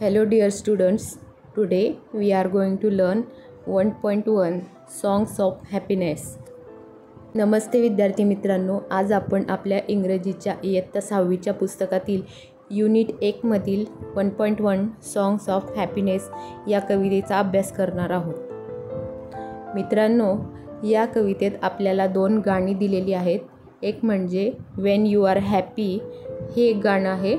Hello dear students, today we are going to learn 1.1 Songs of Happiness. नमस्ते विद्यार्थी मित्रांनो, आज आपण आपल्या इंग्रजीच्या इयत्ता 6वीच्या पुस्तकातील युनिट 1 मधील 1.1 Songs of Happiness या कवितेचा अभ्यास करणार आहोत. मित्रांनो, या कवितेत आपल्याला 2 गाणी दिलेली आहेत. एक म्हणजे When You Are Happy हे एक गाणं आहे,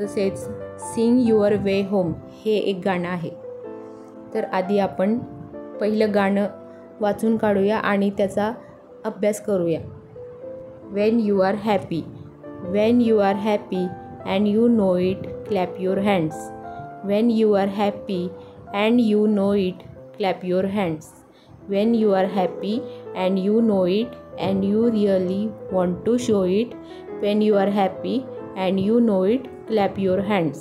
तसेच Sing Your Way Home हे एक गाणं आहे. तर आधी आपण पहिलं गाणं वाचून काढूया आणि त्याचा अभ्यास करूया. When you are happy, when you are happy and you know it, clap your hands. When you are happy and you know it, clap your hands. When you are happy and you know it and you really want to show it, when you are happy and you know it, clap your hands.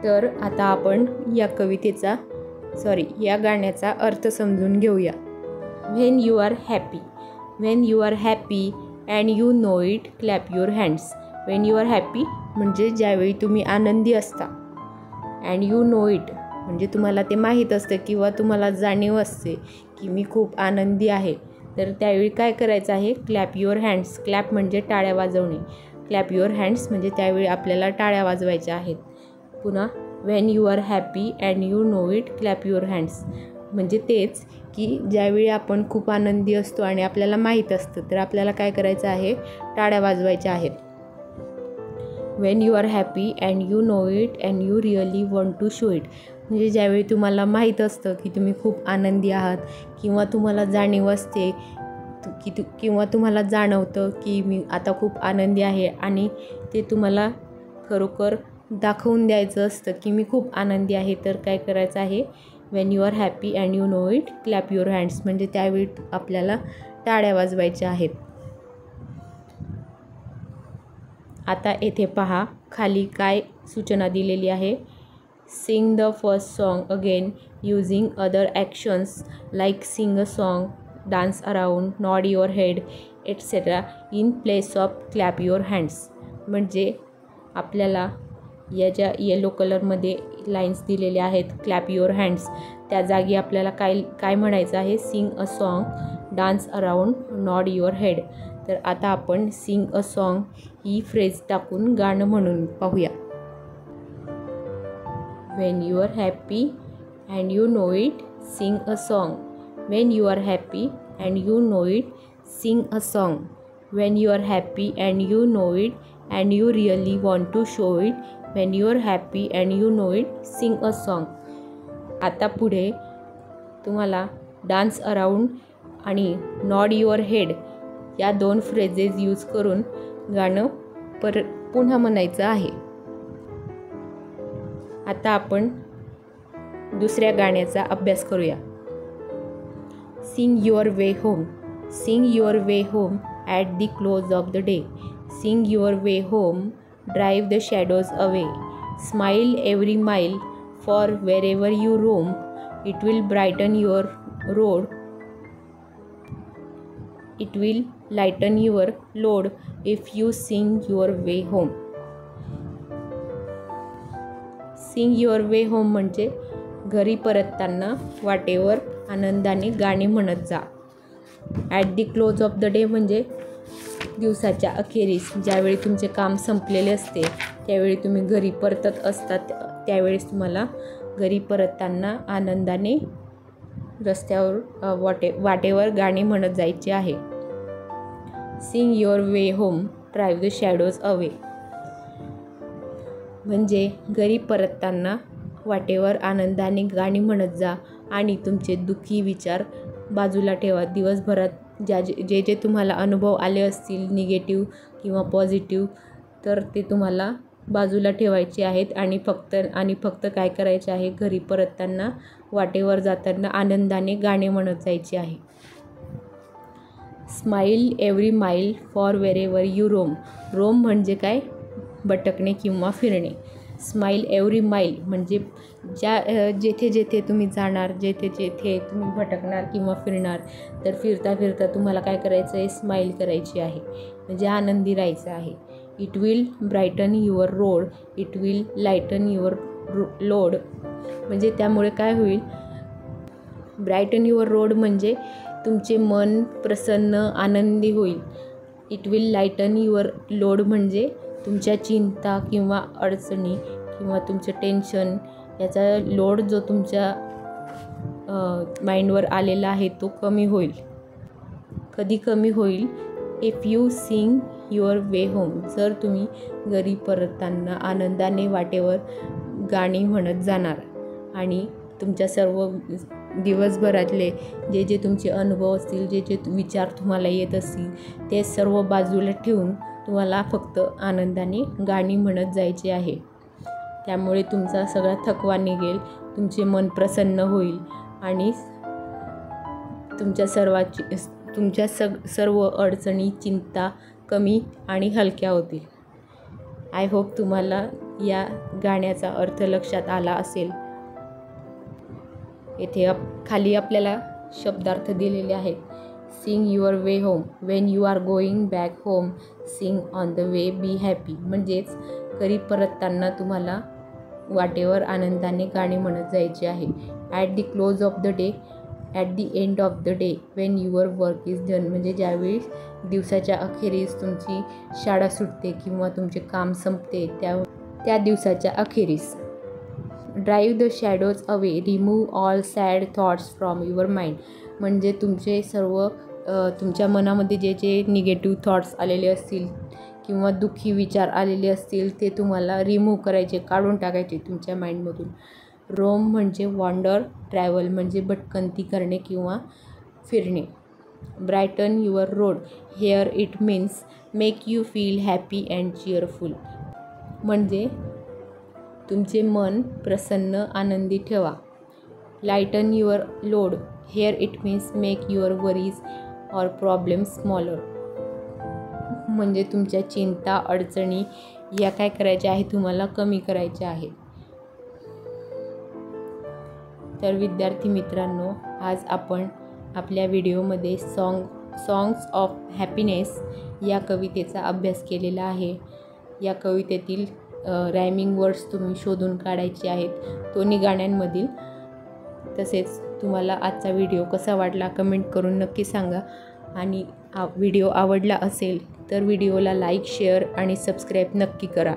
तर आता आपण या गाण्याचा अर्थ समजून घेऊया. When you are happy, when you are happy and you know it, clap your hands. When you are happy म्हणजे ज्यावेळी तुम्ही आनंदी असता, and you know it म्हणजे तुम्हाला ते माहीत असतं किंवा तुम्हाला जाणीव असते की मी खूप आनंदी आहे, तर त्यावेळी काय करायचं आहे? Clap your hands. क्लॅप म्हणजे टाळ्या वाजवणे. क्लॅप युअर हँड्स म्हणजे त्यावेळी आपल्याला टाळ्या वाजवायच्या आहेत. पुन्हा when you are happy and you know it, clap your hands म्हणजे तेच की ज्यावेळी आपण खूप आनंदी असतो आणि आपल्याला माहीत असतं, तर आपल्याला काय करायचं आहे? टाळ्या वाजवायच्या आहेत. When you are happy and you know it and you really want to show it म्हणजे ज्यावेळी तुम्हाला माहीत असतं की तुम्ही खूप आनंदी आहात किंवा तुम्हाला जाणीव असते किंवा तुम्हाला जाणवतं की मी आता खूप आनंदी आहे आणि ते तुम्हाला खरोखर दाखवून द्यायचं असतं की मी खूप आनंदी आहे, तर काय करायचं आहे? When you are happy and you know it, clap your hands म्हणजे त्यावेळी आपल्याला टाळ्या वाजवायच्या आहेत. आता येथे पहा खाली काय सूचना दिलेली आहे. Sing the first song again using other actions like sing a song, dance around, nod your head etcetera in place of clap your hands म्हणजे आपल्याला या ज्या येलो कलरमध्ये लाईन्स दिलेल्या आहेत क्लॅप युअर हँड्स, त्या जागी आपल्याला काय म्हणायचं आहे? Sing a song, dance around, nod your head. तर आता आपण सिंग अ सॉन्ग ही फ्रेज टाकून गाणं म्हणून पाहूया. When you are happy and you know it, sing a song. When you are happy and you know it, sing a song. When you are happy and you know it and you really want to show it, when you are happy and you know it, sing a song. आता पुढे तुम्हाला dance around आणि Nord your head या 2 phrases use करून गाणं पुन्हा म्हणायचं आहे. आता आपण दुसऱ्या गाण्याचा अभ्यास करूया. Sing your way home, sing your way home at the close of the day. Sing your way home, drive the shadows away. Smile every mile, for wherever you roam, it will brighten your road. It will lighten your load if you sing your way home. Sing your way home म्हणजे घरी परतताना वाटेवर आनंदाने गाणी म्हणत जा. At the close of the day म्हणजे दिवसाच्या अखेरीस ज्यावेळी तुमचे काम संपलेले असते, त्यावेळी तुम्ही घरी परतत असतात, त्यावेळेस तुम्हाला घरी परतताना आनंदाने रस्त्यावर वाटेवर गाणी म्हणत जायचे आहे. Sing your way home, drive the shadows away म्हणजे घरी परतताना वाटेवर आनंदाने गाणी म्हणत जा आणि तुमचे दुःखी विचार बाजूला ठेवा. दिवसभरात जे तुम्हाला अनुभव आले असतील निगेटिव्ह किंवा पॉझिटिव्ह, तर ते तुम्हाला बाजूला ठेवायचे आहेत आणि फक्त काय करायचे आहे? घरी परतताना वाटेवर जाताना आनंदाने गाणे म्हणत जायचे आहे. Smile every mile for wherever you roam. Roam म्हणजे काय? भटकणे किंवा फिरणे. स्माईल एव्हरी माईल म्हणजे जेथे जेथे तुम्ही जाणार, जेथे जेथे तुम्ही भटकणार किंवा फिरणार, तर फिरता फिरता तुम्हाला काय करायचं आहे? स्माईल करायची आहे म्हणजे आनंदी राहायचं आहे. It will brighten your road, it will lighten your load. म्हणजे त्यामुळे काय होईल, ब्राईटन युअर रोड म्हणजे तुमचे मन प्रसन्न आनंदी होईल. It will lighten your load म्हणजे तुमच्या चिंता किंवा अडचणी किंवा तुमचं टेन्शन याचा लोड जो तुमच्या माइंडवर आलेला आहे तो कमी होईल. कधी कमी होईल, if you sing your way home. जर तुम्ही घरी परतताना आनंदाने वाटेवर गाणी म्हणत जाणार आणि तुमच्या सर्व दिवसभरातले जे जे तुमचे अनुभव असतील, जे जे विचार तुम्हाला येत असतील ते सर्व बाजूला ठेवून तुम्हाला फक्त आनंदाने गाणी म्हणत जायचे आहे. त्यामुळे तुमचा सगळा थकवा निघेल, तुमचे मन प्रसन्न होईल आणि तुमच्या सर्व अडचणी, चिंता कमी आणि हलक्या होतील. आय होप तुम्हाला या गाण्याचा अर्थ लक्षात आला असेल. येथे खाली आपल्याला शब्दार्थ दिलेले आहेत. Sing your way home, when you are going back home sing on the way, be happy. म्हणजेच घरी परतताना तुम्हाला वाटेवर आनंदाने गाणी म्हणत जायचे आहे. At the close of the day, at the end of the day, Wien your work is done. म्हणजे ज्यावेळी दिवसाच्या अखेरीस तुमची शाळा सुटते किंवा तुमचे काम संपते त्या दिवसाच्या अखेरीस. Drive the shadows away, remove all sad thoughts from your mind. म्हणजे तुमचे सर्व तुमच्या मनामध्ये जे जे निगेटिव्ह थॉट्स आलेले असतील किंवा दुःखी विचार आलेले असतील ते तुम्हाला रिमूव्ह करायचे, काढून टाकायचे तुमच्या माइंडमधून. रोम म्हणजे वॉन्डर, ट्रॅव्हल म्हणजे भटकंती करणे किंवा फिरणे. Brighten your road, here it means make you feel happy and cheerful. म्हणजे तुमचे मन प्रसन्न आनंदी ठेवा. Lighten your load, here it means make your worries or problems smaller. म्हणजे तुमच्या चिंता, अडचणी या काय करायच्या आहे, तुम्हाला कमी करायच्या आहेत. तर विद्यार्थी मित्रांनो, आज आपण आपल्या व्हिडिओमध्ये सॉंग्स ऑफ हॅपीनेस या कवितेचा अभ्यास केलेला आहे. या कवितेतील रायमिंग वर्ड्स तुम्ही शोधून काढायचे आहेत दोन्ही गाण्यांमधील. तसेच तुम्हाला आजचा व्हिडिओ कसा वाटला कमेंट करून नक्की सांगा. आणि व्हिडिओ आवडला असेल तर व्हिडिओला लाईक, शेअर आणि सबस्क्राईब नक्की करा.